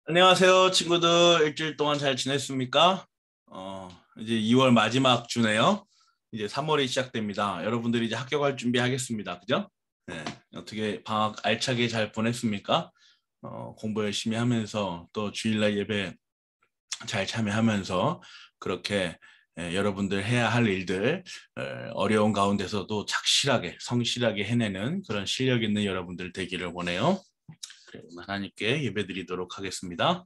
안녕하세요, 친구들. 일주일 동안 잘 지냈습니까? 이제 2월 마지막 주네요. 이제 3월이 시작됩니다. 여러분들이 이제 학교 갈 준비하겠습니다. 그죠? 네. 어떻게 방학 알차게 잘 보냈습니까? 공부 열심히 하면서 또 주일날 예배 잘 참여하면서 그렇게 여러분들 해야 할 일들 어려운 가운데서도 착실하게 성실하게 해내는 그런 실력 있는 여러분들 되기를 원해요. 그래, 하나님께 예배드리도록 하겠습니다.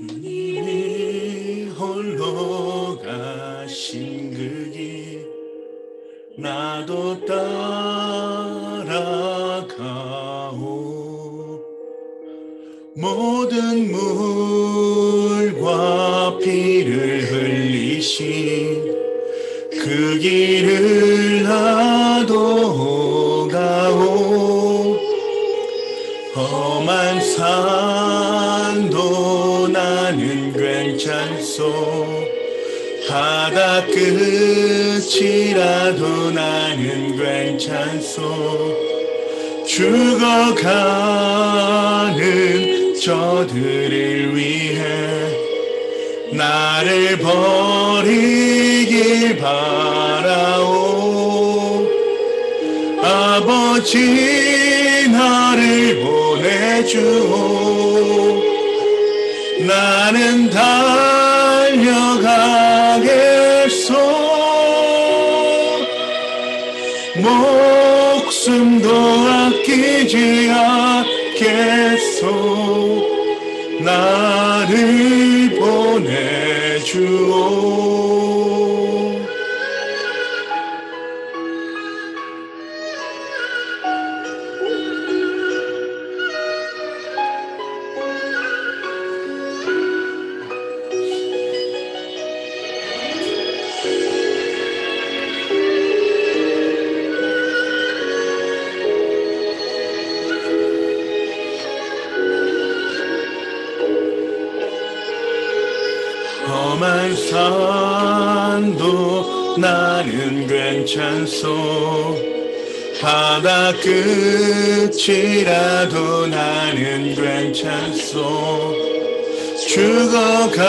주님이 홀로 가신 그 길 나도 따라가오. 모든 물과 피를 흘리신 그 길을 나도 가오. 험한 산도 나는 괜찮소. 바다 끝이라도 나는 괜찮소. 죽어가는 저들을 위해 나를 버리길 바라오. 아버지 나를 보내주오. 나는 달려가겠소. 목숨도 아끼지 않겠소. 나를 보내주오. 험한 산도 나는 괜찮소. 바다 끝이라도 나는 괜찮소. 죽어가는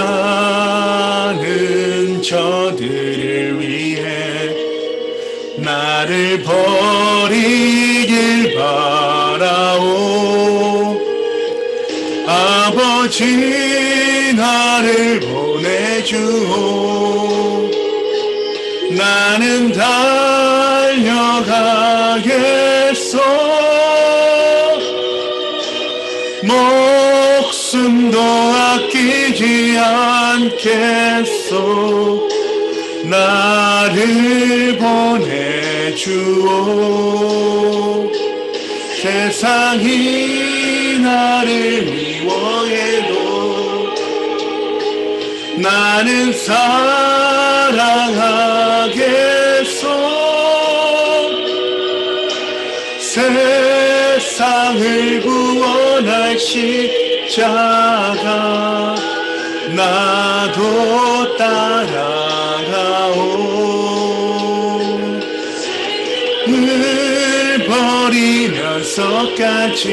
저들을 위해 나를 버리길 바라오. 아버지 나를 보내주오. 나는 달려가겠소. 목숨도 아끼지 않겠소. 나를 보내주오. 세상이 나를 미워해도 나는 사랑하겠소. 세상을 구원할 십자가 나도 따라가오. 늘 버리면서까지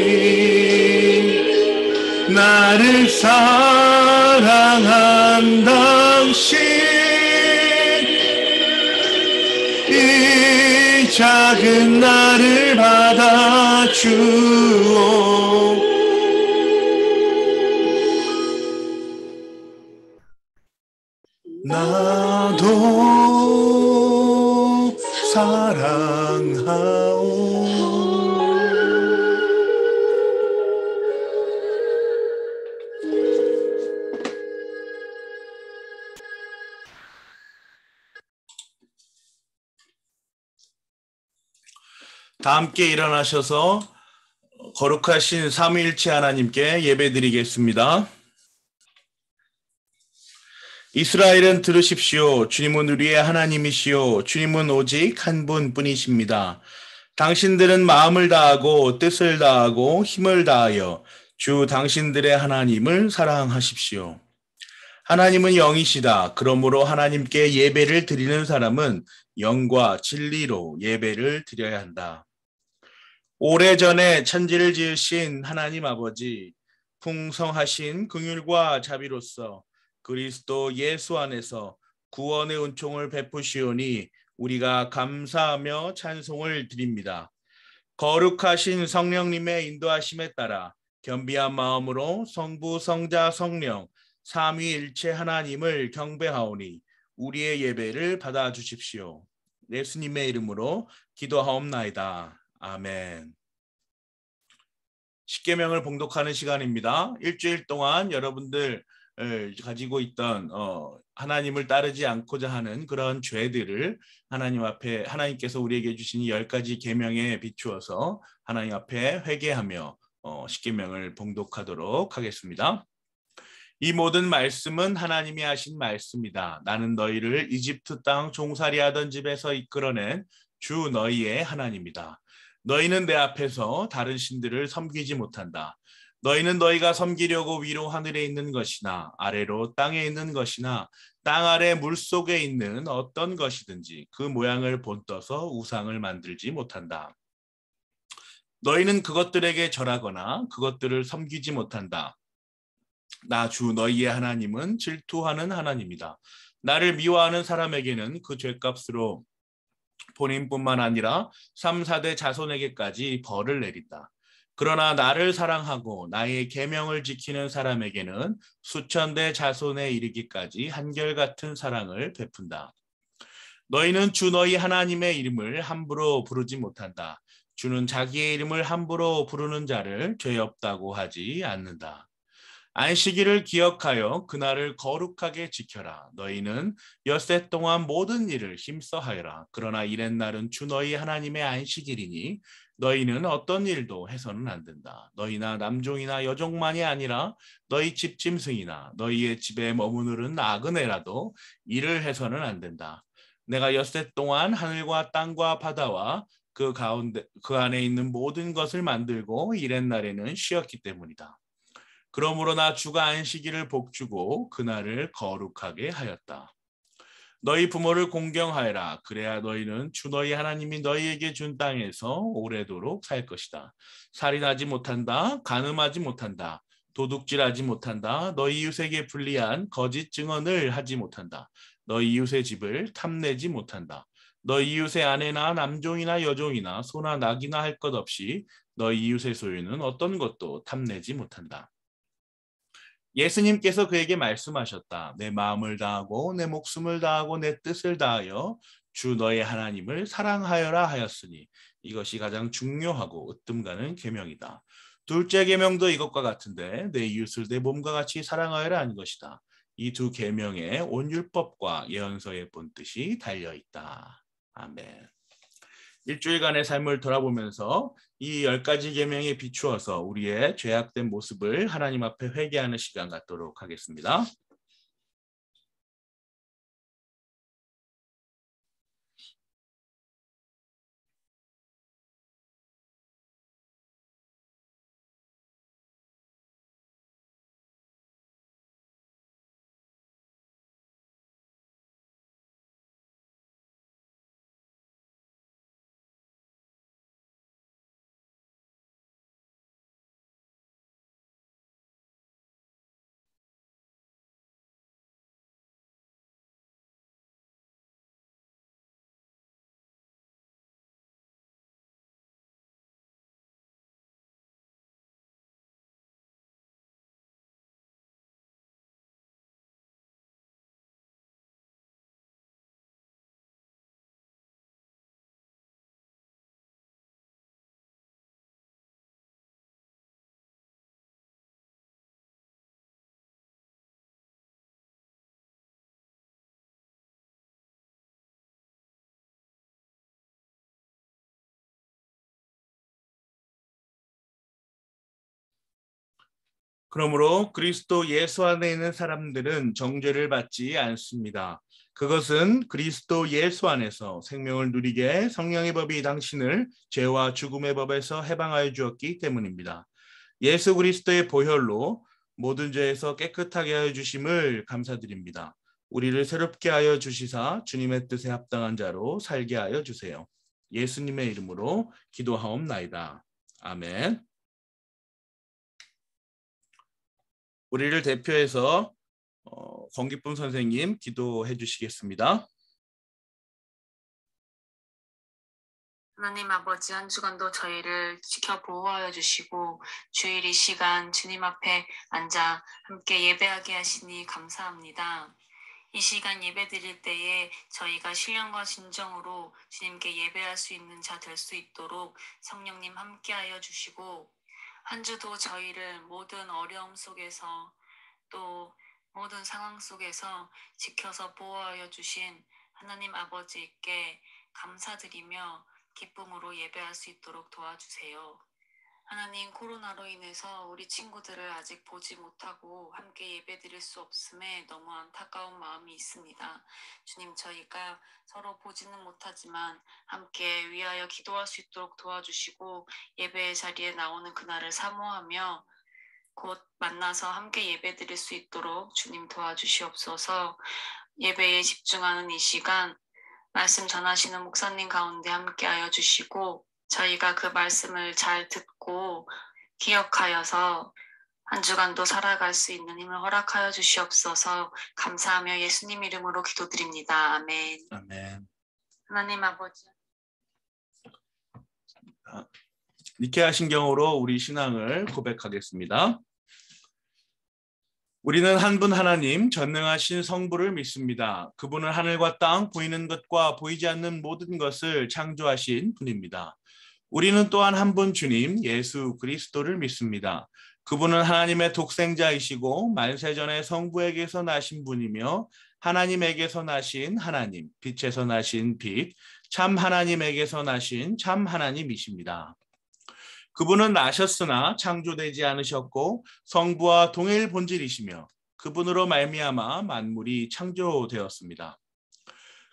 나를 사랑한 당신, 이 작은 나를 받아주오. 나도 사랑하오. 다 함께 일어나셔서 거룩하신 삼위일체 하나님께 예배드리겠습니다. 이스라엘은 들으십시오. 주님은 우리의 하나님이시요. 주님은 오직 한 분뿐이십니다. 당신들은 마음을 다하고 뜻을 다하고 힘을 다하여 주 당신들의 하나님을 사랑하십시오. 하나님은 영이시다. 그러므로 하나님께 예배를 드리는 사람은 영과 진리로 예배를 드려야 한다. 오래전에 천지를 지으신 하나님 아버지, 풍성하신 긍휼과 자비로서 그리스도 예수 안에서 구원의 은총을 베푸시오니 우리가 감사하며 찬송을 드립니다. 거룩하신 성령님의 인도하심에 따라 겸비한 마음으로 성부, 성자, 성령, 삼위일체 하나님을 경배하오니 우리의 예배를 받아주십시오. 예수님의 이름으로 기도하옵나이다. 아멘. 십계명을 봉독하는 시간입니다. 일주일 동안 여러분들 가지고 있던 하나님을 따르지 않고자 하는 그런 죄들을 하나님 앞에 하나님께서 우리에게 주신 10가지 계명에 비추어서 하나님 앞에 회개하며 십계명을 봉독하도록 하겠습니다. 이 모든 말씀은 하나님이 하신 말씀이다. 나는 너희를 이집트 땅 종살이하던 집에서 이끌어낸 주 너희의 하나님이다. 너희는 내 앞에서 다른 신들을 섬기지 못한다. 너희는 너희가 섬기려고 위로 하늘에 있는 것이나 아래로 땅에 있는 것이나 땅 아래 물속에 있는 어떤 것이든지 그 모양을 본떠서 우상을 만들지 못한다. 너희는 그것들에게 절하거나 그것들을 섬기지 못한다. 나 주 너희의 하나님은 질투하는 하나님이다. 나를 미워하는 사람에게는 그 죄값으로 본인뿐만 아니라 3, 4대 자손에게까지 벌을 내린다. 그러나 나를 사랑하고 나의 계명을 지키는 사람에게는 수천 대 자손에 이르기까지 한결같은 사랑을 베푼다. 너희는 주 너희 하나님의 이름을 함부로 부르지 못한다. 주는 자기의 이름을 함부로 부르는 자를 죄 없다고 하지 않는다. 안식일을 기억하여 그날을 거룩하게 지켜라. 너희는 엿새 동안 모든 일을 힘써 하여라. 그러나 이렛날은 주 너희 하나님의 안식일이니 너희는 어떤 일도 해서는 안 된다. 너희나 남종이나 여종만이 아니라 너희 집 짐승이나 너희의 집에 머무르는 나그네라도 일을 해서는 안 된다. 내가 엿새 동안 하늘과 땅과 바다와 그 가운데 그 안에 있는 모든 것을 만들고 이렛날에는 쉬었기 때문이다. 그러므로 나 주가 안식일을 복주고 그날을 거룩하게 하였다. 너희 부모를 공경하여라. 그래야 너희는 주 너희 하나님이 너희에게 준 땅에서 오래도록 살 것이다. 살인하지 못한다. 간음하지 못한다. 도둑질하지 못한다. 너희 이웃에게 불리한 거짓 증언을 하지 못한다. 너희 이웃의 집을 탐내지 못한다. 너희 이웃의 아내나 남종이나 여종이나 소나 낙이나 할 것 없이 너희 이웃의 소유는 어떤 것도 탐내지 못한다. 예수님께서 그에게 말씀하셨다. 내 마음을 다하고 내 목숨을 다하고 내 뜻을 다하여 주 너의 하나님을 사랑하여라 하였으니 이것이 가장 중요하고 으뜸 가는 계명이다. 둘째 계명도 이것과 같은데 내 이웃을 내 몸과 같이 사랑하여라 하는 것이다. 이 두 계명에 온 율법과 예언서의 본뜻이 달려 있다. 아멘. 일주일간의 삶을 돌아보면서 이 10가지 계명에 비추어서 우리의 죄악된 모습을 하나님 앞에 회개하는 시간 갖도록 하겠습니다. 그러므로 그리스도 예수 안에 있는 사람들은 정죄를 받지 않습니다. 그것은 그리스도 예수 안에서 생명을 누리게 성령의 법이 당신을 죄와 죽음의 법에서 해방하여 주었기 때문입니다. 예수 그리스도의 보혈로 모든 죄에서 깨끗하게 하여 주심을 감사드립니다. 우리를 새롭게 하여 주시사 주님의 뜻에 합당한 자로 살게 하여 주세요. 예수님의 이름으로 기도하옵나이다. 아멘. 우리를 대표해서 권기쁨 선생님 기도해 주시겠습니다. 하나님 아버지, 한 주간도 저희를 지켜 보호하여 주시고 주일 이 시간 주님 앞에 앉아 함께 예배하게 하시니 감사합니다. 이 시간 예배 드릴 때에 저희가 신령과 진정으로 주님께 예배할 수 있는 자 될 수 있도록 성령님 함께하여 주시고, 한 주도 저희를 모든 어려움 속에서 또 모든 상황 속에서 지켜서 보호하여 주신 하나님 아버지께 감사드리며 기쁨으로 예배할 수 있도록 도와주세요. 하나님, 코로나로 인해서 우리 친구들을 아직 보지 못하고 함께 예배드릴 수 없음에 너무 안타까운 마음이 있습니다. 주님, 저희가 서로 보지는 못하지만 함께 위하여 기도할 수 있도록 도와주시고, 예배의 자리에 나오는 그날을 사모하며 곧 만나서 함께 예배드릴 수 있도록 주님 도와주시옵소서. 예배에 집중하는 이 시간 말씀 전하시는 목사님 가운데 함께하여 주시고, 저희가 그 말씀을 잘 듣고 기억하여서 한 주간도 살아갈 수 있는 힘을 허락하여 주시옵소서. 감사하며 예수님 이름으로 기도드립니다. 아멘. 아멘. 하나님 아버지, 니케아 신경으로 우리 신앙을 고백하겠습니다. 우리는 한 분 하나님 전능하신 성부를 믿습니다. 그분은 하늘과 땅, 보이는 것과 보이지 않는 모든 것을 창조하신 분입니다. 우리는 또한 한 분 주님 예수 그리스도를 믿습니다. 그분은 하나님의 독생자이시고 만세전에 성부에게서 나신 분이며 하나님에게서 나신 하나님, 빛에서 나신 빛, 참 하나님에게서 나신 참 하나님이십니다. 그분은 나셨으나 창조되지 않으셨고 성부와 동일 본질이시며 그분으로 말미암아 만물이 창조되었습니다.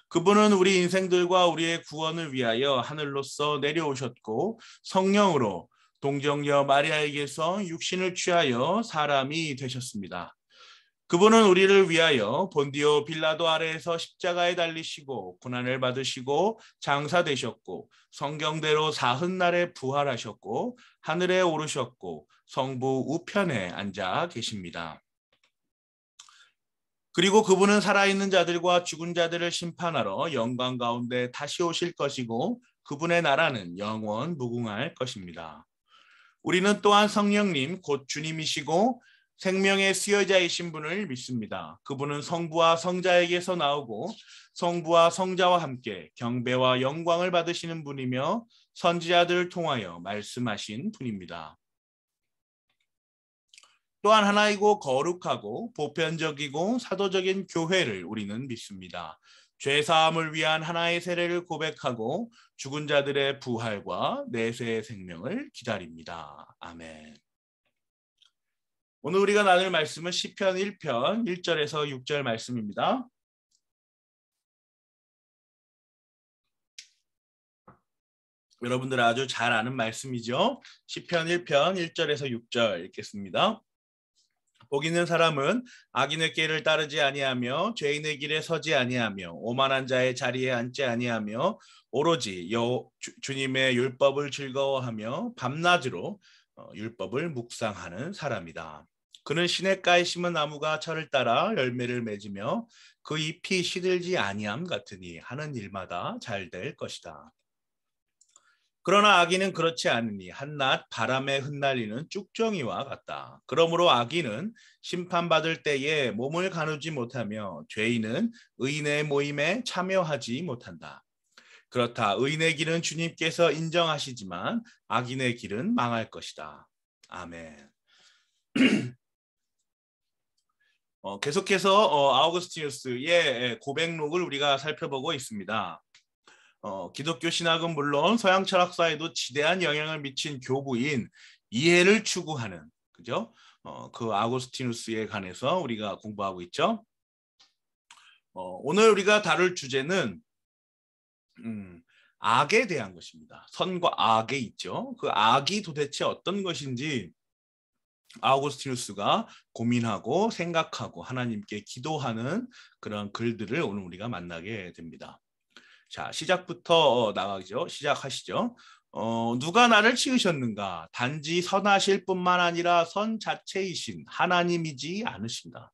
그분은 우리 인생들과 우리의 구원을 위하여 하늘로서 내려오셨고 성령으로 동정녀 마리아에게서 육신을 취하여 사람이 되셨습니다. 그분은 우리를 위하여 본디오 빌라도 아래에서 십자가에 달리시고 고난을 받으시고 장사되셨고 성경대로 사흔날에 부활하셨고 하늘에 오르셨고 성부 우편에 앉아 계십니다. 그리고 그분은 살아있는 자들과 죽은 자들을 심판하러 영광 가운데 다시 오실 것이고 그분의 나라는 영원 무궁할 것입니다. 우리는 또한 성령님 곧 주님이시고 생명의 수여자이신 분을 믿습니다. 그분은 성부와 성자에게서 나오고 성부와 성자와 함께 경배와 영광을 받으시는 분이며 선지자들을 통하여 말씀하신 분입니다. 또한 하나이고 거룩하고 보편적이고 사도적인 교회를 우리는 믿습니다. 죄사함을 위한 하나의 세례를 고백하고 죽은 자들의 부활과 내세의 생명을 기다립니다. 아멘. 오늘 우리가 나눌 말씀은 시편 1편 1절에서 6절 말씀입니다. 여러분들 아주 잘 아는 말씀이죠. 시편 1편 1절에서 6절 읽겠습니다. 복 있는 사람은 악인의 길을 따르지 아니하며 죄인의 길에 서지 아니하며 오만한 자의 자리에 앉지 아니하며 오로지 주님의 율법을 즐거워하며 밤낮으로 율법을 묵상하는 사람이다. 그는 시냇가에 심은 나무가 철을 따라 열매를 맺으며 그 잎이 시들지 아니함 같으니 하는 일마다 잘 될 것이다. 그러나 악인은 그렇지 않으니 한낱 바람에 흩날리는 쭉정이와 같다. 그러므로 악인은 심판받을 때에 몸을 가누지 못하며 죄인은 의인의 모임에 참여하지 못한다. 그렇다. 의인의 길은 주님께서 인정하시지만 악인의 길은 망할 것이다. 아멘. 계속해서 아우구스티누스의 고백록을 우리가 살펴보고 있습니다. 기독교 신학은 물론 서양 철학사에도 지대한 영향을 미친 교부인 이해를 추구하는, 그죠? 그 아우구스티누스에 관해서 우리가 공부하고 있죠. 오늘 우리가 다룰 주제는 악에 대한 것입니다. 선과 악에 있죠. 그 악이 도대체 어떤 것인지 아우구스티누스가 고민하고 생각하고 하나님께 기도하는 그런 글들을 오늘 우리가 만나게 됩니다. 자, 시작부터 나가죠. 시작하시죠. 누가 나를 지으셨는가? 단지 선하실 뿐만 아니라 선 자체이신 하나님이지 않으신가?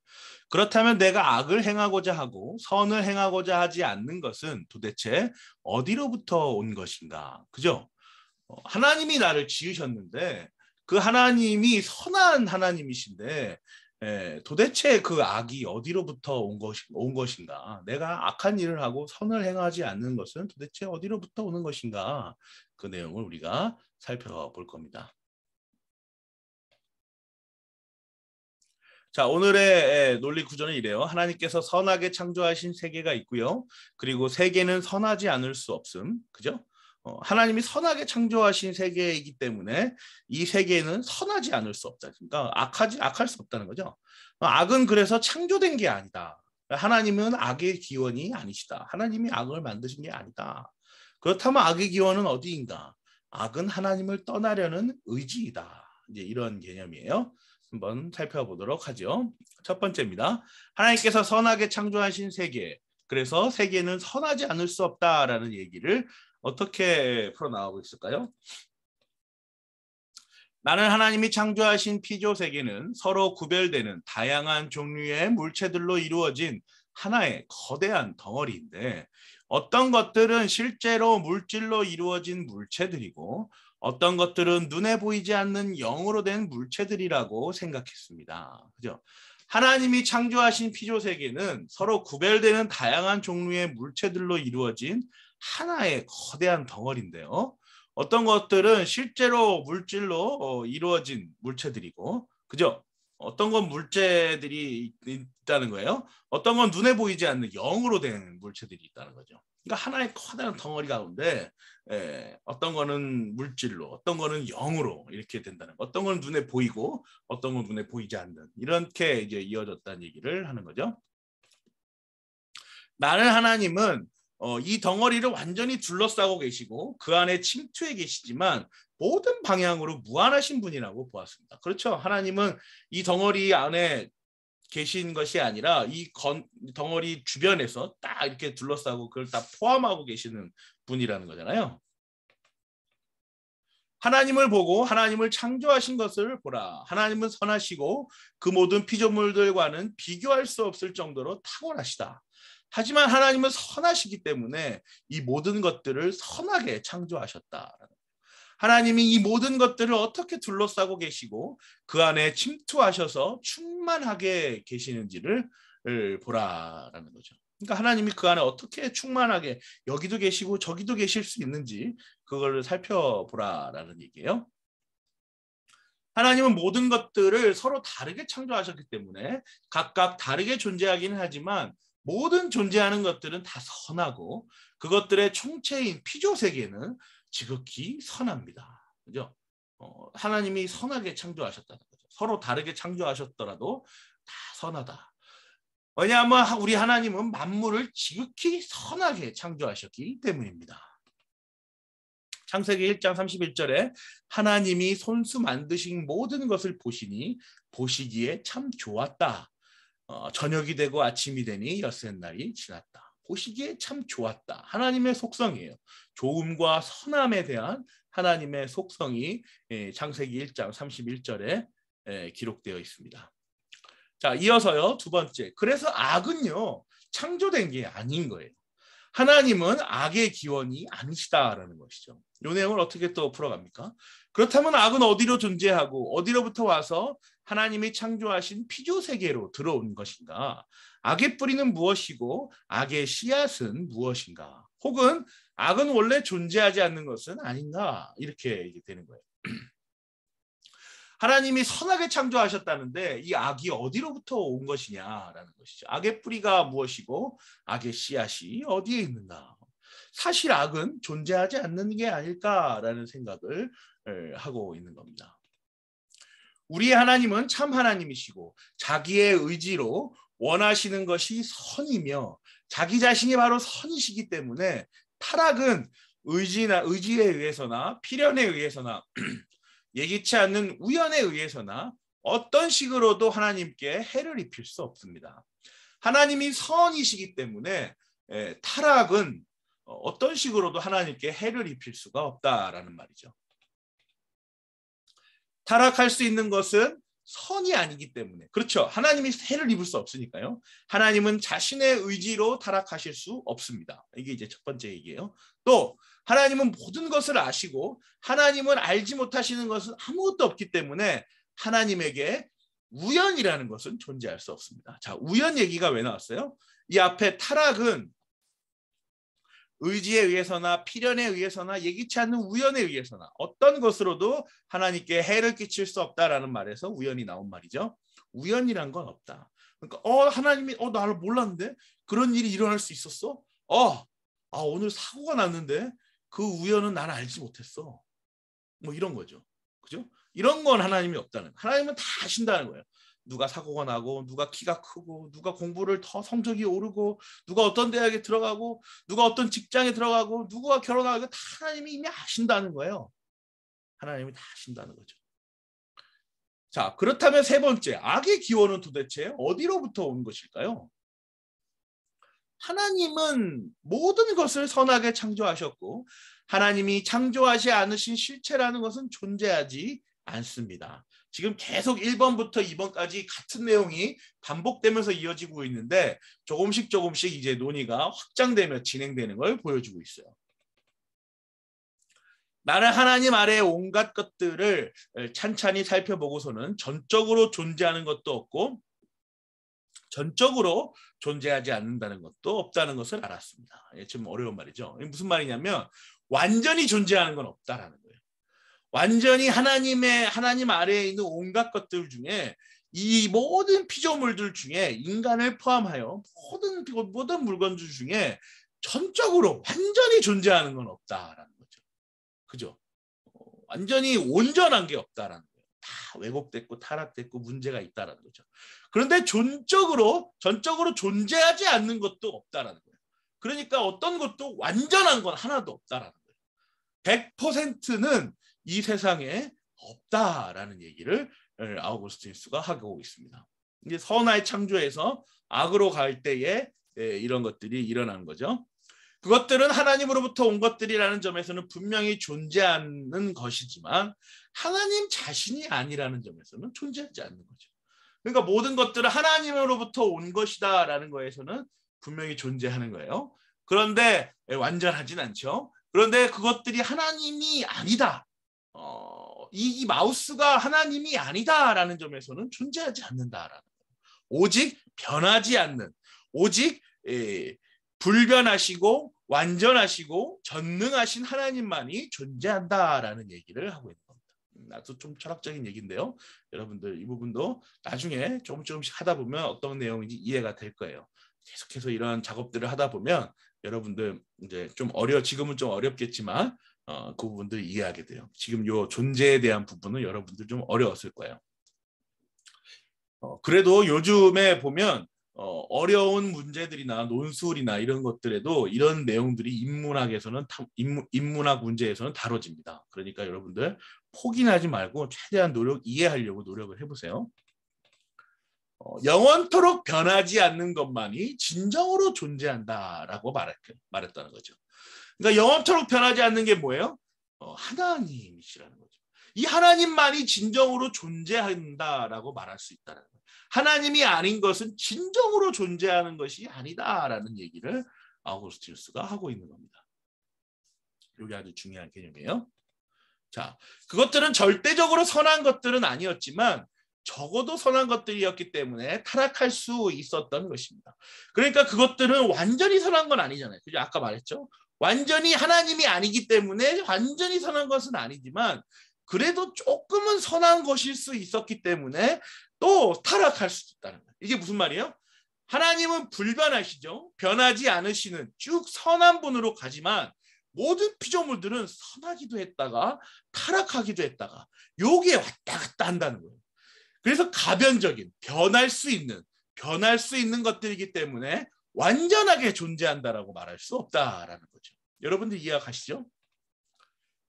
그렇다면 내가 악을 행하고자 하고 선을 행하고자 하지 않는 것은 도대체 어디로부터 온 것인가? 그죠? 하나님이 나를 지으셨는데 그 하나님이 선한 하나님이신데 도대체 그 악이 어디로부터 온 것인가? 내가 악한 일을 하고 선을 행하지 않는 것은 도대체 어디로부터 오는 것인가? 그 내용을 우리가 살펴볼 겁니다. 자, 오늘의 논리 구조는 이래요. 하나님께서 선하게 창조하신 세계가 있고요. 그리고 세계는 선하지 않을 수 없음. 그죠? 하나님이 선하게 창조하신 세계이기 때문에 이 세계는 선하지 않을 수 없다. 그러니까 악할 수 없다는 거죠. 악은 그래서 창조된 게 아니다. 하나님은 악의 기원이 아니시다. 하나님이 악을 만드신 게 아니다. 그렇다면 악의 기원은 어디인가? 악은 하나님을 떠나려는 의지이다. 이제 이런 개념이에요. 한번 살펴보도록 하죠. 첫 번째입니다. 하나님께서 선하게 창조하신 세계. 그래서 세계는 선하지 않을 수 없다라는 얘기를 어떻게 풀어나가고 있을까요? 나는 하나님이 창조하신 피조 세계는 서로 구별되는 다양한 종류의 물체들로 이루어진 하나의 거대한 덩어리인데 어떤 것들은 실제로 물질로 이루어진 물체들이고 어떤 것들은 눈에 보이지 않는 영으로 된 물체들이라고 생각했습니다. 그죠? 하나님이 창조하신 피조 세계는 서로 구별되는 다양한 종류의 물체들로 이루어진 하나의 거대한 덩어리인데요. 어떤 것들은 실제로 물질로 이루어진 물체들이고, 그죠? 어떤 건 물체들이 있다는 거예요. 어떤 건 눈에 보이지 않는 영으로 된 물체들이 있다는 거죠. 그러니까 하나의 커다란 덩어리 가운데 어떤 거는 물질로, 어떤 거는 영으로 이렇게 된다는 거. 어떤 건 눈에 보이고, 어떤 건 눈에 보이지 않는 이렇게 이제 이어졌다는 얘기를 하는 거죠. 나는 하나님은 이 덩어리를 완전히 둘러싸고 계시고 그 안에 침투해 계시지만 모든 방향으로 무한하신 분이라고 보았습니다. 그렇죠. 하나님은 이 덩어리 안에 계신 것이 아니라 이 덩어리 주변에서 딱 이렇게 둘러싸고 그걸 다 포함하고 계시는 분이라는 거잖아요. 하나님을 보고 하나님을 창조하신 것을 보라. 하나님은 선하시고 그 모든 피조물들과는 비교할 수 없을 정도로 탁월하시다. 하지만 하나님은 선하시기 때문에 이 모든 것들을 선하게 창조하셨다. 하나님이 이 모든 것들을 어떻게 둘러싸고 계시고 그 안에 침투하셔서 충만하게 계시는지를 보라라는 거죠. 그러니까 하나님이 그 안에 어떻게 충만하게 여기도 계시고 저기도 계실 수 있는지 그걸 살펴보라라는 얘기예요. 하나님은 모든 것들을 서로 다르게 창조하셨기 때문에 각각 다르게 존재하기는 하지만 모든 존재하는 것들은 다 선하고 그것들의 총체인 피조 세계는 지극히 선합니다. 그죠? 하나님이 선하게 창조하셨다는 거죠. 서로 다르게 창조하셨더라도 다 선하다. 왜냐하면 우리 하나님은 만물을 지극히 선하게 창조하셨기 때문입니다. 창세기 1장 31절에 하나님이 손수 만드신 모든 것을 보시니 보시기에 참 좋았다. 저녁이 되고 아침이 되니 엿새 날이 지났다. 보시기에 참 좋았다. 하나님의 속성이에요. 좋음과 선함에 대한 하나님의 속성이 창세기 1장 31절에 기록되어 있습니다. 자, 이어서요. 두 번째. 그래서 악은요. 창조된 게 아닌 거예요. 하나님은 악의 기원이 아니시다라는 것이죠. 이 내용을 어떻게 또 풀어갑니까? 그렇다면 악은 어디로 존재하고 어디로부터 와서 하나님이 창조하신 피조 세계로 들어온 것인가? 악의 뿌리는 무엇이고 악의 씨앗은 무엇인가? 혹은 악은 원래 존재하지 않는 것은 아닌가? 이렇게 되는 거예요. 하나님이 선하게 창조하셨다는데 이 악이 어디로부터 온 것이냐라는 것이죠. 악의 뿌리가 무엇이고 악의 씨앗이 어디에 있는가? 사실 악은 존재하지 않는 게 아닐까라는 생각을 하고 있는 겁니다. 우리 하나님은 참 하나님이시고 자기의 의지로 원하시는 것이 선이며 자기 자신이 바로 선이시기 때문에 타락은 의지에 의해서나 필연에 의해서나 예기치 않는 우연에 의해서나 어떤 식으로도 하나님께 해를 입힐 수 없습니다. 하나님이 선이시기 때문에 타락은 어떤 식으로도 하나님께 해를 입힐 수가 없다라는 말이죠. 타락할 수 있는 것은 선이 아니기 때문에. 그렇죠. 하나님이 해를 입을 수 없으니까요. 하나님은 자신의 의지로 타락하실 수 없습니다. 이게 이제 첫 번째 얘기예요. 또 하나님은 모든 것을 아시고 하나님은 알지 못하시는 것은 아무것도 없기 때문에 하나님에게 우연이라는 것은 존재할 수 없습니다. 자, 우연 얘기가 왜 나왔어요? 이 앞에 타락은 의지에 의해서나 필연에 의해서나 예기치 않는 우연에 의해서나 어떤 것으로도 하나님께 해를 끼칠 수 없다라는 말에서 우연이 나온 말이죠. 우연이란 건 없다. 그러니까 하나님이 나를 몰랐는데 그런 일이 일어날 수 있었어? 오늘 사고가 났는데 그 우연은 난 알지 못했어. 뭐 이런 거죠. 그죠? 이런 건 하나님이 없다는. 하나님은 다 아신다는 거예요. 누가 사고가 나고 누가 키가 크고 누가 공부를 더 성적이 오르고 누가 어떤 대학에 들어가고 누가 어떤 직장에 들어가고 누구와 결혼하고 다 하나님이 이미 아신다는 거예요. 하나님이 다 아신다는 거죠. 자, 그렇다면 세 번째, 악의 기원은 도대체 어디로부터 온 것일까요? 하나님은 모든 것을 선하게 창조하셨고 하나님이 창조하지 않으신 실체라는 것은 존재하지 않습니다. 지금 계속 1번부터 2번까지 같은 내용이 반복되면서 이어지고 있는데 조금씩 이제 논의가 확장되며 진행되는 걸 보여주고 있어요. 나는 하나님 아래의 온갖 것들을 찬찬히 살펴보고서는 전적으로 존재하는 것도 없고 전적으로 존재하지 않는다는 것도 없다는 것을 알았습니다. 좀 어려운 말이죠. 무슨 말이냐면 완전히 존재하는 건 없다라는 거예요. 완전히 하나님 아래에 있는 온갖 것들 중에 이 모든 피조물들 중에 인간을 포함하여 모든 물건들 중에 전적으로 완전히 존재하는 건 없다라는 거죠. 그죠? 완전히 온전한 게 없다라는 거예요. 다 왜곡됐고 타락됐고 문제가 있다라는 거죠. 그런데 전적으로 존재하지 않는 것도 없다라는 거예요. 그러니까 어떤 것도 완전한 건 하나도 없다라는 거예요. 100%는 이 세상에 없다라는 얘기를 아우구스티누스가 하고 있습니다. 이제 선화의 창조에서 악으로 갈 때에 이런 것들이 일어나는 거죠. 그것들은 하나님으로부터 온 것들이라는 점에서는 분명히 존재하는 것이지만 하나님 자신이 아니라는 점에서는 존재하지 않는 거죠. 그러니까 모든 것들은 하나님으로부터 온 것이다라는 거에서는 분명히 존재하는 거예요. 그런데 완전하진 않죠. 그런데 그것들이 하나님이 아니다. 이 마우스가 하나님이 아니다라는 점에서는 존재하지 않는다라는 거예요. 오직 변하지 않는, 오직 불변하시고 완전하시고 전능하신 하나님만이 존재한다라는 얘기를 하고 있는 겁니다. 아주 좀 철학적인 얘기인데요. 여러분들 이 부분도 나중에 조금씩 하다 보면 어떤 내용인지 이해가 될 거예요. 계속해서 이런 작업들을 하다 보면 여러분들 이제 지금은 좀 어렵겠지만 그 부분들 이해하게 돼요. 지금 요 존재에 대한 부분은 여러분들 좀 어려웠을 거예요. 그래도 요즘에 보면 어려운 문제들이나 논술이나 이런 것들에도 이런 내용들이 인문학 문제에서는 다뤄집니다. 그러니까 여러분들 포기하지 말고 최대한 이해하려고 노력을 해보세요. 영원토록 변하지 않는 것만이 진정으로 존재한다라고 말했다는 거죠. 그러니까 영원토록 변하지 않는 게 뭐예요? 하나님이시라는 거죠. 이 하나님만이 진정으로 존재한다라고 말할 수 있다는 거예요. 하나님이 아닌 것은 진정으로 존재하는 것이 아니다라는 얘기를 아우구스티누스가 하고 있는 겁니다. 이게 아주 중요한 개념이에요. 자, 그것들은 절대적으로 선한 것들은 아니었지만 적어도 선한 것들이었기 때문에 타락할 수 있었던 것입니다. 그러니까 그것들은 완전히 선한 건 아니잖아요. 그죠? 아까 말했죠. 완전히 하나님이 아니기 때문에 완전히 선한 것은 아니지만 그래도 조금은 선한 것일 수 있었기 때문에 또 타락할 수도 있다는 거예요. 이게 무슨 말이에요? 하나님은 불변하시죠. 변하지 않으시는 쭉 선한 분으로 가지만 모든 피조물들은 선하기도 했다가 타락하기도 했다가 여기에 왔다 갔다 한다는 거예요. 그래서 가변적인, 변할 수 있는 것들이기 때문에 완전하게 존재한다라고 말할 수 없다라는 거죠. 여러분들 이해가시죠?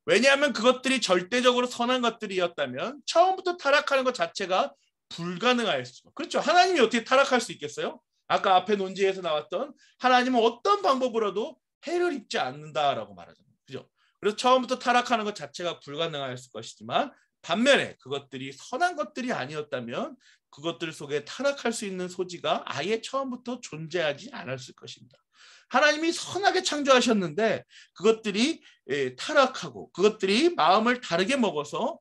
왜냐하면 그것들이 절대적으로 선한 것들이었다면 처음부터 타락하는 것 자체가 불가능하였죠. 그렇죠. 하나님이 어떻게 타락할 수 있겠어요? 아까 앞에 논지에서 나왔던 하나님은 어떤 방법으로도 해를 입지 않는다라고 말하잖아요. 그죠? 그래서 처음부터 타락하는 것 자체가 불가능하였을 것이지만 반면에 그것들이 선한 것들이 아니었다면 그것들 속에 타락할 수 있는 소지가 아예 처음부터 존재하지 않았을 것입니다. 하나님이 선하게 창조하셨는데 그것들이 타락하고 그것들이 마음을 다르게 먹어서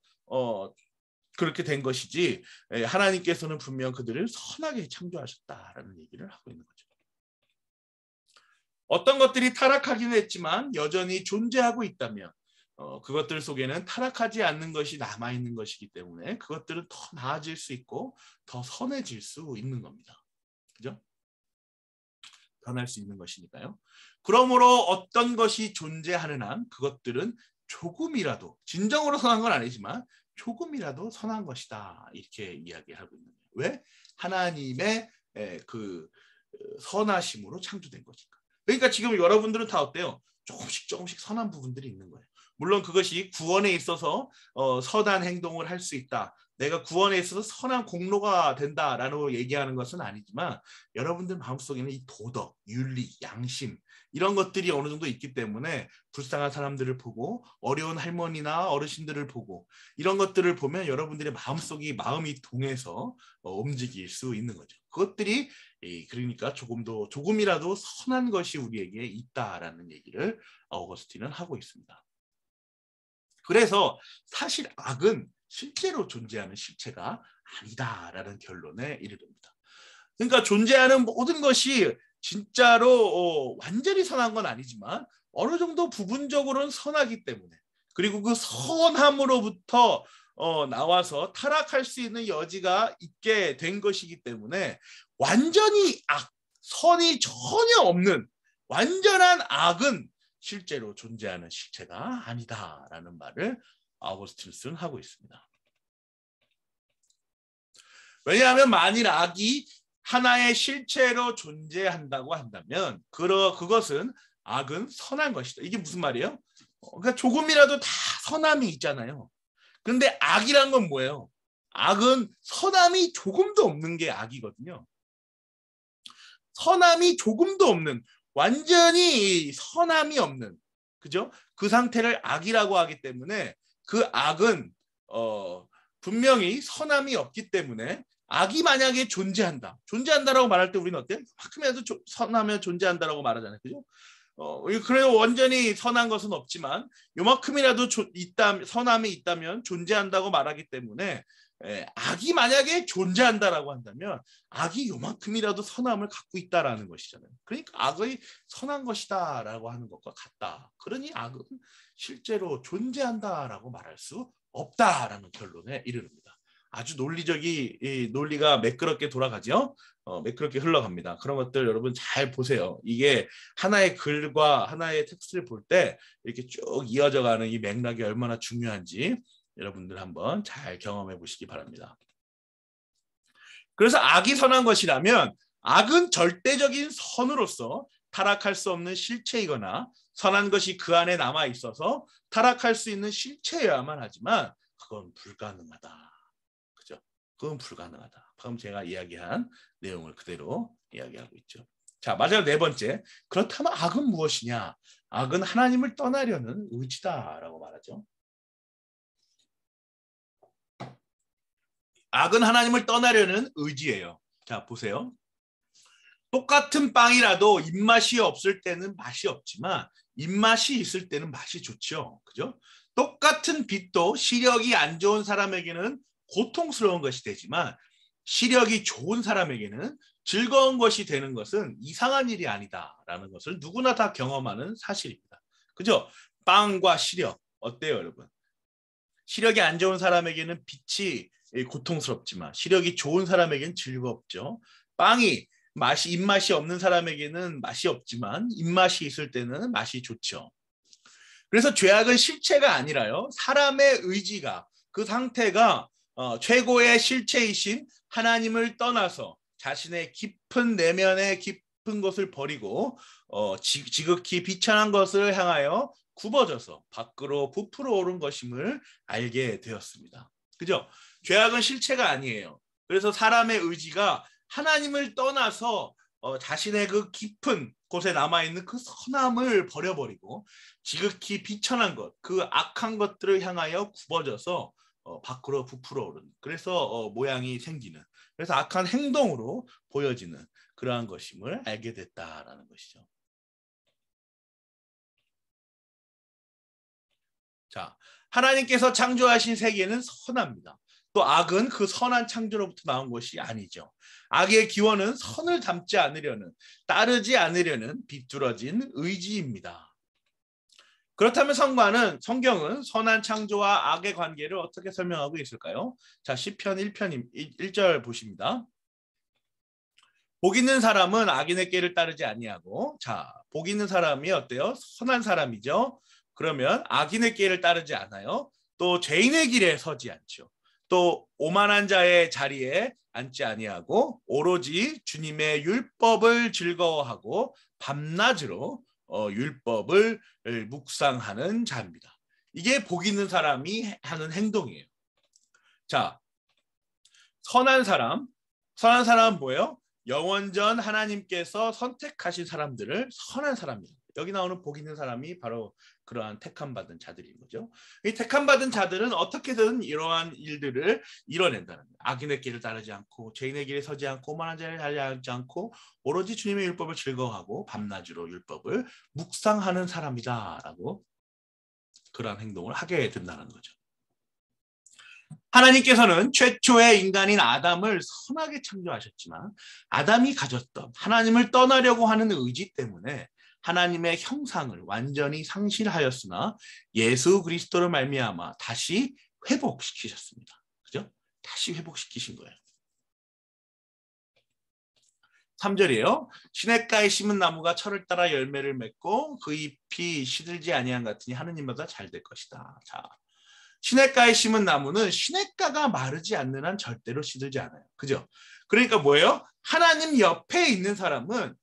그렇게 된 것이지 하나님께서는 분명 그들을 선하게 창조하셨다라는 얘기를 하고 있는 거죠. 어떤 것들이 타락하기는 했지만 여전히 존재하고 있다면 그것들 속에는 타락하지 않는 것이 남아있는 것이기 때문에 그것들은 더 나아질 수 있고 더 선해질 수 있는 겁니다. 그죠? 변할 수 있는 것이니까요. 그러므로 어떤 것이 존재하는 한 그것들은 조금이라도 진정으로 선한 건 아니지만 조금이라도 선한 것이다 이렇게 이야기하고 있는 거예요. 왜? 하나님의 그 선하심으로 창조된 거니까. 그러니까 지금 여러분들은 다 어때요? 조금씩 선한 부분들이 있는 거예요. 물론 그것이 구원에 있어서 선한 행동을 할 수 있다. 내가 구원에 있어서 선한 공로가 된다라고 얘기하는 것은 아니지만 여러분들 마음속에는 이 도덕, 윤리, 양심 이런 것들이 어느 정도 있기 때문에 불쌍한 사람들을 보고 어려운 할머니나 어르신들을 보고 이런 것들을 보면 여러분들의 마음이 동해서 움직일 수 있는 거죠. 그것들이 그러니까 조금이라도 선한 것이 우리에게 있다라는 얘기를 어거스틴은 하고 있습니다. 그래서 사실 악은 실제로 존재하는 실체가 아니다라는 결론에 이르릅니다. 그러니까 존재하는 모든 것이 진짜로 완전히 선한 건 아니지만 어느 정도 부분적으로는 선하기 때문에 그리고 그 선함으로부터 나와서 타락할 수 있는 여지가 있게 된 것이기 때문에 완전히 선이 전혀 없는 완전한 악은 실제로 존재하는 실체가 아니다라는 말을 아우구스티누스는 하고 있습니다. 왜냐하면 만일 악이 하나의 실체로 존재한다고 한다면 그것은 악은 선한 것이다. 이게 무슨 말이에요? 그러니까 조금이라도 다 선함이 있잖아요. 그런데 악이란 건 뭐예요? 악은 선함이 조금도 없는 게 악이거든요. 선함이 조금도 없는 완전히 선함이 없는 그죠? 그 상태를 악이라고 하기 때문에 그 악은 분명히 선함이 없기 때문에 악이 만약에 존재한다라고 말할 때 우리는 어때? 요만큼이라도 선하면 존재한다라고 말하잖아요, 그죠? 그래요 완전히 선한 것은 없지만 요만큼이라도 선함이 있다면 존재한다고 말하기 때문에 악이 만약에 존재한다라고 한다면 악이 요만큼이라도 선함을 갖고 있다라는 것이잖아요. 그러니까 악의 선한 것이다라고 하는 것과 같다. 그러니 악은 실제로 존재한다라고 말할 수 없다라는 결론에 이르릅니다. 아주 논리가 매끄럽게 돌아가죠. 매끄럽게 흘러갑니다. 그런 것들 여러분 잘 보세요. 이게 하나의 글과 하나의 텍스트를 볼 때 이렇게 쭉 이어져가는 이 맥락이 얼마나 중요한지 여러분들 한번 잘 경험해 보시기 바랍니다. 그래서 악이 선한 것이라면 악은 절대적인 선으로서 타락할 수 없는 실체이거나 선한 것이 그 안에 남아 있어서 타락할 수 있는 실체여야만 하지만 그건 불가능하다. 그죠? 그건 불가능하다. 방금 제가 이야기한 내용을 그대로 이야기하고 있죠. 자, 마지막 네 번째. 그렇다면 악은 무엇이냐? 악은 하나님을 떠나려는 의지다라고 말하죠. 악은 하나님을 떠나려는 의지예요. 자, 보세요. 똑같은 빵이라도 입맛이 없을 때는 맛이 없지만 입맛이 있을 때는 맛이 좋죠. 그죠? 똑같은 빛도 시력이 안 좋은 사람에게는 고통스러운 것이 되지만 시력이 좋은 사람에게는 즐거운 것이 되는 것은 이상한 일이 아니다라는 것을 누구나 다 경험하는 사실입니다. 그죠? 빵과 시력 어때요, 여러분? 시력이 안 좋은 사람에게는 빛이 고통스럽지만 시력이 좋은 사람에게는 즐겁죠. 빵이 입맛이 없는 사람에게는 맛이 없지만 입맛이 있을 때는 맛이 좋죠. 그래서 죄악은 실체가 아니라요. 사람의 의지가 그 상태가 최고의 실체이신 하나님을 떠나서 자신의 깊은 내면의 깊은 것을 버리고 지극히 비천한 것을 향하여 굽어져서 밖으로 부풀어 오른 것임을 알게 되었습니다. 그죠? 죄악은 실체가 아니에요. 그래서 사람의 의지가 하나님을 떠나서 자신의 그 깊은 곳에 남아있는 그 선함을 버려버리고 지극히 비천한 것, 그 악한 것들을 향하여 굽어져서 밖으로 부풀어 오르는, 그래서 모양이 생기는, 그래서 악한 행동으로 보여지는 그러한 것임을 알게 됐다라는 것이죠. 자, 하나님께서 창조하신 세계는 선합니다. 또 악은 그 선한 창조로부터 나온 것이 아니죠. 악의 기원은 선을 담지 않으려는, 따르지 않으려는 비뚤어진 의지입니다. 그렇다면 성경은 선한 창조와 악의 관계를 어떻게 설명하고 있을까요? 자, 시편 1편 1절 보십니다. 복 있는 사람은 악인의 길을 따르지 아니하고, 자, 복 있는 사람이 어때요? 선한 사람이죠. 그러면 악인의 길을 따르지 않아요. 또 죄인의 길에 서지 않죠. 또 오만한 자의 자리에 앉지 아니하고 오로지 주님의 율법을 즐거워하고 밤낮으로 율법을 묵상하는 자입니다. 이게 복 있는 사람이 하는 행동이에요. 자, 선한 사람은 뭐예요? 영원전 하나님께서 선택하신 사람들을 선한 사람입니다. 여기 나오는 복 있는 사람이 바로 그러한 택함받은 자들인 거죠. 이 택함받은 자들은 어떻게든 이러한 일들을 이뤄낸다는 거예요. 악인의 길을 따르지 않고 죄인의 길에 서지 않고 오만한 자를 달리지 않고 오로지 주님의 율법을 즐거워하고 밤낮으로 율법을 묵상하는 사람이다라고 그러한 행동을 하게 된다는 거죠. 하나님께서는 최초의 인간인 아담을 선하게 창조하셨지만 아담이 가졌던 하나님을 떠나려고 하는 의지 때문에 하나님의 형상을 완전히 상실하였으나 예수 그리스도를 말미암아 다시 회복시키셨습니다. 그죠? 다시 회복시키신 거예요. 3절이에요. 시냇가에 심은 나무가 철을 따라 열매를 맺고 그 잎이 시들지 아니한 같으니 하느님보다 잘 될 것이다. 자, 시냇가에 심은 나무는 시냇가가 마르지 않는 한 절대로 시들지 않아요. 그죠? 그러니까 뭐예요? 하나님 옆에 있는 사람은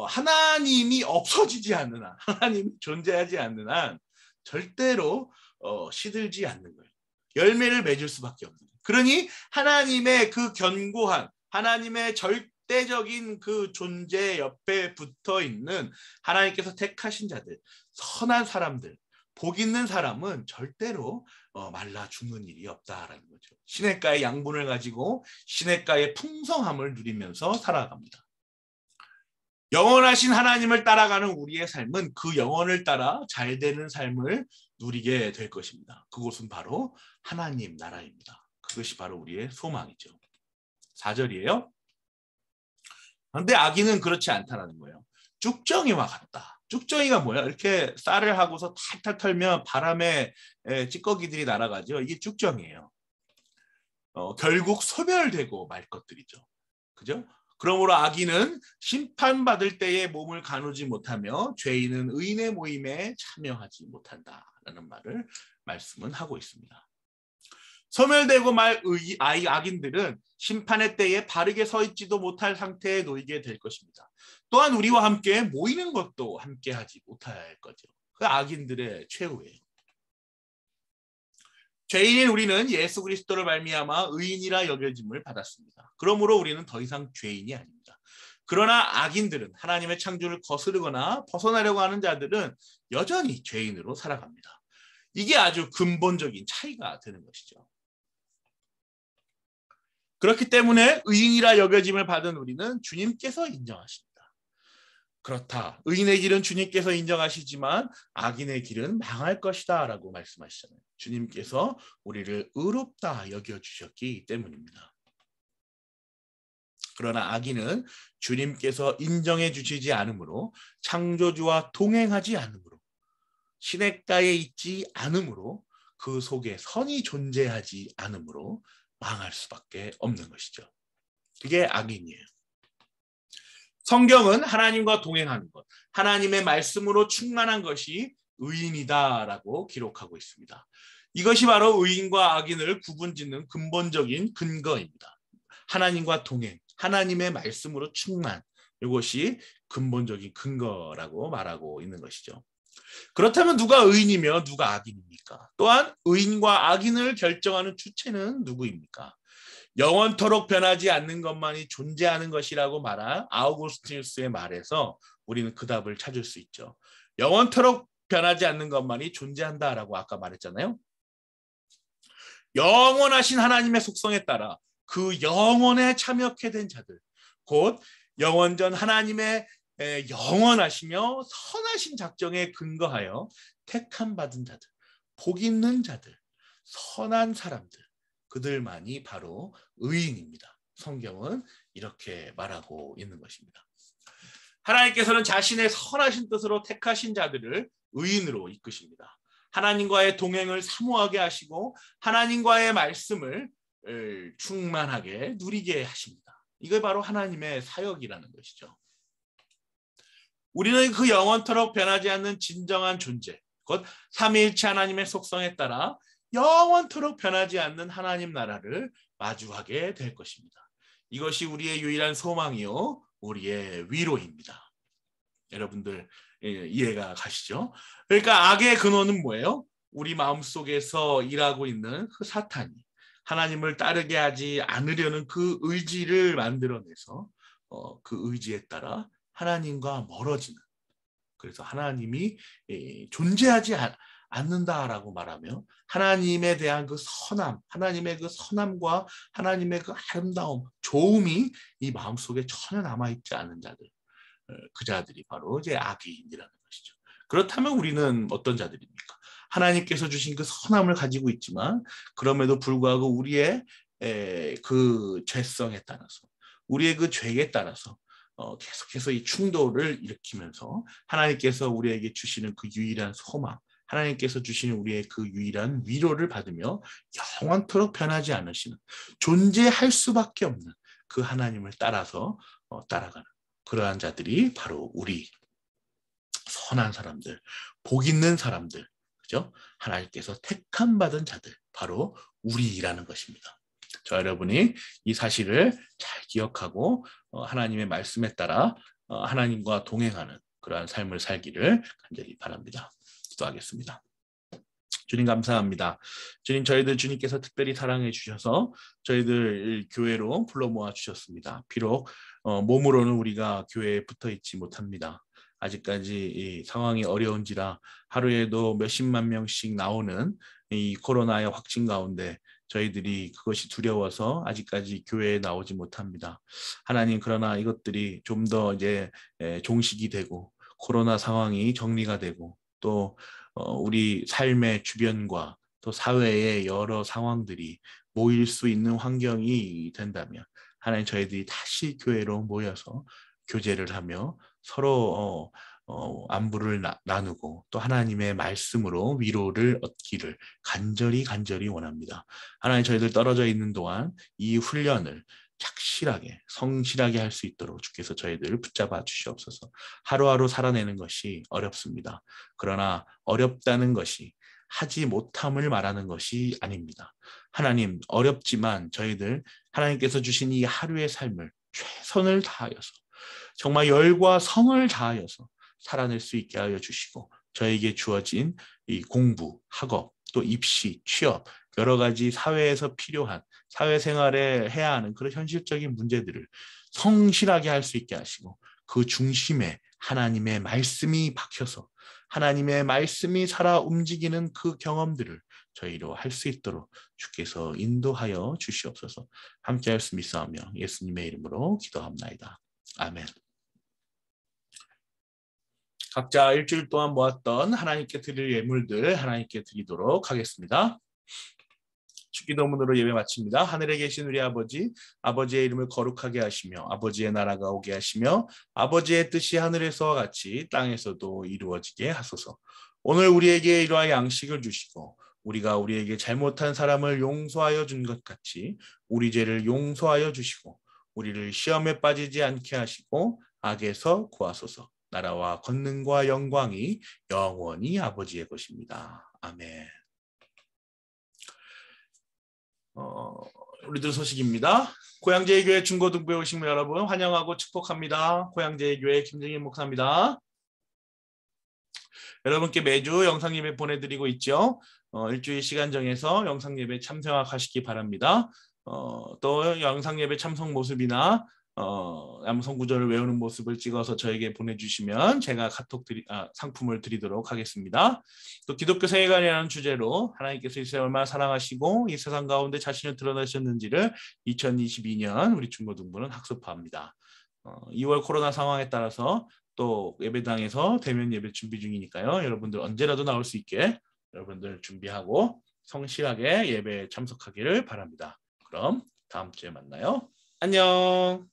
하나님이 없어지지 않는 한, 하나님이 존재하지 않는 한 절대로 시들지 않는 거예요. 열매를 맺을 수밖에 없는 거예요. 그러니 하나님의 그 견고한, 하나님의 절대적인 그 존재 옆에 붙어 있는 하나님께서 택하신 자들, 선한 사람들, 복 있는 사람은 절대로 말라 죽는 일이 없다라는 거죠. 시냇가의 양분을 가지고 시냇가의 풍성함을 누리면서 살아갑니다. 영원하신 하나님을 따라가는 우리의 삶은 그 영원을 따라 잘 되는 삶을 누리게 될 것입니다. 그곳은 바로 하나님 나라입니다. 그것이 바로 우리의 소망이죠. 4절이에요. 그런데 악인은 그렇지 않다는 거예요. 쭉정이와 같다. 쭉정이가 뭐야? 이렇게 쌀을 하고서 탈탈 털면 바람에 찌꺼기들이 날아가죠. 이게 쭉정이에요. 결국 소멸되고 말 것들이죠. 그죠? 그러므로 악인은 심판받을 때에 몸을 가누지 못하며 죄인은 의인의 모임에 참여하지 못한다라는 말씀은 하고 있습니다. 소멸되고 말 악인들은 심판의 때에 바르게 서 있지도 못할 상태에 놓이게 될 것입니다. 또한 우리와 함께 모이는 것도 함께 하지 못할 거죠. 그 악인들의 최후예요. 죄인인 우리는 예수 그리스도를 말미암아 의인이라 여겨짐을 받았습니다. 그러므로 우리는 더 이상 죄인이 아닙니다. 그러나 악인들은, 하나님의 창조를 거스르거나 벗어나려고 하는 자들은 여전히 죄인으로 살아갑니다. 이게 아주 근본적인 차이가 되는 것이죠. 그렇기 때문에 의인이라 여겨짐을 받은 우리는 주님께서 인정하십니다. 그렇다. 의인의 길은 주님께서 인정하시지만 악인의 길은 망할 것이다 라고 말씀하시잖아요. 주님께서 우리를 의롭다 여겨주셨기 때문입니다. 그러나 악인은 주님께서 인정해 주시지 않으므로, 창조주와 동행하지 않으므로, 시냇가에 있지 않으므로, 그 속에 선이 존재하지 않으므로 망할 수밖에 없는 것이죠. 그게 악인이에요. 성경은 하나님과 동행하는 것, 하나님의 말씀으로 충만한 것이 의인이다라고 기록하고 있습니다. 이것이 바로 의인과 악인을 구분짓는 근본적인 근거입니다. 하나님과 동행, 하나님의 말씀으로 충만, 이것이 근본적인 근거라고 말하고 있는 것이죠. 그렇다면 누가 의인이며 누가 악인입니까? 또한 의인과 악인을 결정하는 주체는 누구입니까? 영원토록 변하지 않는 것만이 존재하는 것이라고 말한 아우구스티누스의 말에서 우리는 그 답을 찾을 수 있죠. 영원토록 변하지 않는 것만이 존재한다라고 아까 말했잖아요. 영원하신 하나님의 속성에 따라 그 영원에 참여케 된 자들, 곧 영원전 하나님의 영원하시며 선하신 작정에 근거하여 택함 받은 자들, 복 있는 자들, 선한 사람들, 그들만이 바로 의인입니다. 성경은 이렇게 말하고 있는 것입니다. 하나님께서는 자신의 선하신 뜻으로 택하신 자들을 의인으로 이끄십니다. 하나님과의 동행을 사모하게 하시고 하나님과의 말씀을 충만하게 누리게 하십니다. 이게 바로 하나님의 사역이라는 것이죠. 우리는 그 영원토록 변하지 않는 진정한 존재, 곧 삼위일체 하나님의 속성에 따라 영원토록 변하지 않는 하나님 나라를 마주하게 될 것입니다. 이것이 우리의 유일한 소망이요, 우리의 위로입니다. 여러분들 이해가 가시죠? 그러니까 악의 근원은 뭐예요? 우리 마음속에서 일하고 있는 그 사탄이 하나님을 따르게 하지 않으려는 그 의지를 만들어내서 그 의지에 따라 하나님과 멀어지는, 그래서 하나님이 존재하지 않는다라고 말하며 하나님에 대한 그 선함, 하나님의 그 선함과 하나님의 그 아름다움, 좋음이 이 마음속에 전혀 남아있지 않은 자들, 그 자들이 바로 이제 악인이라는 것이죠. 그렇다면 우리는 어떤 자들입니까? 하나님께서 주신 그 선함을 가지고 있지만 그럼에도 불구하고 우리의 그 죄성에 따라서, 우리의 그 죄에 따라서 계속해서 이 충돌을 일으키면서 하나님께서 우리에게 주시는 그 유일한 소망, 하나님께서 주시는 우리의 그 유일한 위로를 받으며 영원토록 변하지 않으시는, 존재할 수밖에 없는 그 하나님을 따라서 따라가는 그러한 자들이 바로 우리 선한 사람들, 복 있는 사람들, 그죠? 하나님께서 택함 받은 자들, 바로 우리라는 것입니다. 저 여러분이 이 사실을 잘 기억하고 하나님의 말씀에 따라 하나님과 동행하는 그러한 삶을 살기를 간절히 바랍니다. 기도하겠습니다. 주님 감사합니다. 주님, 저희들 주님께서 특별히 사랑해 주셔서 저희들 교회로 불러 모아 주셨습니다. 비록 몸으로는 우리가 교회에 붙어 있지 못합니다. 아직까지 이 상황이 어려운지라 하루에도 몇십만 명씩 나오는 이 코로나의 확진 가운데 저희들이 그것이 두려워서 아직까지 교회에 나오지 못합니다. 하나님, 그러나 이것들이 좀 더 이제 종식이 되고 코로나 상황이 정리가 되고 또 우리 삶의 주변과 또 사회의 여러 상황들이 모일 수 있는 환경이 된다면 하나님, 저희들이 다시 교회로 모여서 교제를 하며 서로 안부를 나누고 또 하나님의 말씀으로 위로를 얻기를 간절히 원합니다. 하나님, 저희들 떨어져 있는 동안 이 훈련을 착실하게 성실하게 할 수 있도록 주께서 저희들을 붙잡아 주시옵소서. 하루하루 살아내는 것이 어렵습니다. 그러나 어렵다는 것이 하지 못함을 말하는 것이 아닙니다. 하나님, 어렵지만 저희들 하나님께서 주신 이 하루의 삶을 최선을 다하여서 정말 열과 성을 다하여서 살아낼 수 있게 하여 주시고 저에게 주어진 이 공부, 학업, 또 입시, 취업, 여러 가지 사회에서 필요한 사회생활에 해야 하는 그런 현실적인 문제들을 성실하게 할 수 있게 하시고 그 중심에 하나님의 말씀이 박혀서 하나님의 말씀이 살아 움직이는 그 경험들을 저희로 할 수 있도록 주께서 인도하여 주시옵소서. 함께할 수 믿사오며 예수님의 이름으로 기도합나이다. 아멘. 각자 일주일 동안 모았던 하나님께 드릴 예물들 하나님께 드리도록 하겠습니다. 주기도문으로 예배 마칩니다. 하늘에 계신 우리 아버지, 아버지의 이름을 거룩하게 하시며 아버지의 나라가 오게 하시며 아버지의 뜻이 하늘에서와 같이 땅에서도 이루어지게 하소서. 오늘 우리에게 이러한 양식을 주시고 우리가 우리에게 잘못한 사람을 용서하여 준 것 같이 우리 죄를 용서하여 주시고 우리를 시험에 빠지지 않게 하시고 악에서 구하소서. 나라와 권능과 영광이 영원히 아버지의 것입니다. 아멘. 우리들 소식입니다. 고양제일교회 중고등부에 오신 여러분 환영하고 축복합니다. 고양제일교회 김정일 목사입니다. 여러분께 매주 영상 예배 보내드리고 있죠. 일주일 시간 정해서 영상 예배 참석하시기 바랍니다. 또 영상 예배 참석 모습이나 암송 구절을 외우는 모습을 찍어서 저에게 보내주시면 제가 상품을 드리도록 하겠습니다. 또 기독교 세계관이라는 주제로 하나님께서 이 세상을 얼마나 사랑하시고 이 세상 가운데 자신을 드러내셨는지를 2022년 우리 중고등부는 학습합니다. 2월 코로나 상황에 따라서 또 예배당에서 대면 예배 준비 중이니까요. 여러분들 언제라도 나올 수 있게 여러분들 준비하고 성실하게 예배에 참석하기를 바랍니다. 그럼 다음 주에 만나요. 안녕.